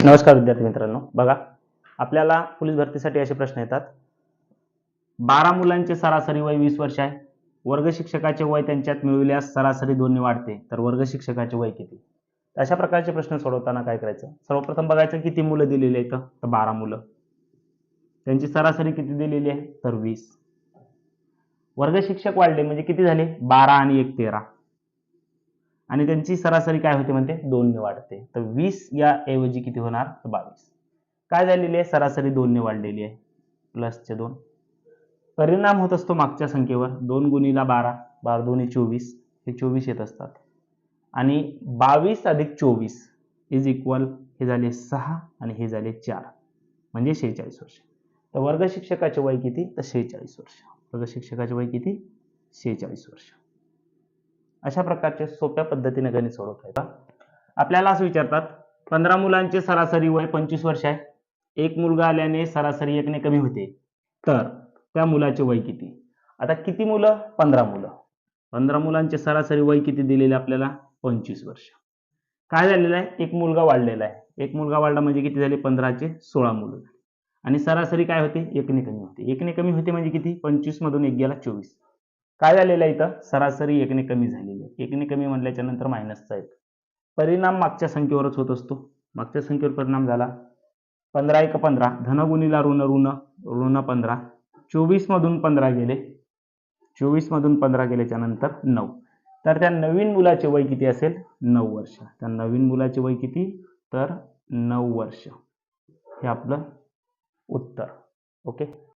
नमस्कार विद्यार्थी मित्रांनो, बघा आपल्याला पोलीस भरतीसाठी असे प्रश्न येतात. 12 मुलांचे सरासरी वय 20 वर्ष आहे. वर्ग शिक्षकाचे वय त्यांच्यात मिळविल्यास सरासरी 2 ने वाढते, तर वर्ग शिक्षकाचे वय किती? अशा प्रकारचे प्रश्न सोडवताना काय करायचं? सर्वप्रथम बघायचं किती मुलं दिलेली आहेत, तर 12 मुलं. त्यांची सरासरी किती दिलेली आहे, तर 20. वर्ग शिक्षक वाढले म्हणजे किती झाले? 12 आणि 1 13. आणि त्यांची सरासरी काय होते म्हणते? 2 ने वाढते. तर 20 या ऐवजी किती होणार? 22. काय झालेली आहे? सरासरी 2 ने वाढलेली आहे. प्लसचे 2. परिणाम होत असतो मागच्या संख्येवर. 2 गुणिला 12, 12 दुनी 24, हे 24 येत असतात. आणि 22 अधिक 24 इज इक्वल, हे झाले 6 आणि हे झाले 4, म्हणजे 46 वर्ष. तर वर्ग शिक्षकाचे वय किती? तर 46 वर्ष. वर्ग शिक्षकाचे वय किती? 46 वर्ष. अशा प्रकारचे सोप्या पद्धतीने गणित सोडवता येतात. आपल्याला असं विचारतात, 15 मुलांचे सरासरी वय 25 वर्ष आहे. एक मुलगा आल्याने सरासरी 1 ने कमी होते, तर त्या मुलाचे वय किती? आता किती मुलं? 15 मुलं. 15 मुलांचे सरासरी वय किती दिलेले आपल्याला? 25 वर्ष. काय झालेलं आहे? एक मुलगा वाढलेला आहे. एक मुलगा वाढला म्हणजे किती झाले? 15चे 16 मुलं. आणि सरासरी काय होते? 1 ने कमी होते. 1 ने कमी होते म्हणजे किती? 25 मधून 1 गेला 24. काय झालेलं आहे इथं? सरासरी 1 ने कमी झालेली आहे. 1 ने कमी म्हटल्याच्या नंतर मायनसचा आहे. परिणाम मागच्या संख्येवरच होत असतो. मागच्या संख्येवर परिणाम झाला. 15 1 15, धन गुणिला ऋण ऋण, ऋण 15. 24 मधून 15 गेले. 24 मधून 15 गेल्याच्या नंतर 9. तर त्या नवीन मुलाचे वय किती असेल? 9 वर्ष. त्या नवीन मुलाचे वय किती? तर 9 वर्ष. हे आपलं उत्तर. ओके.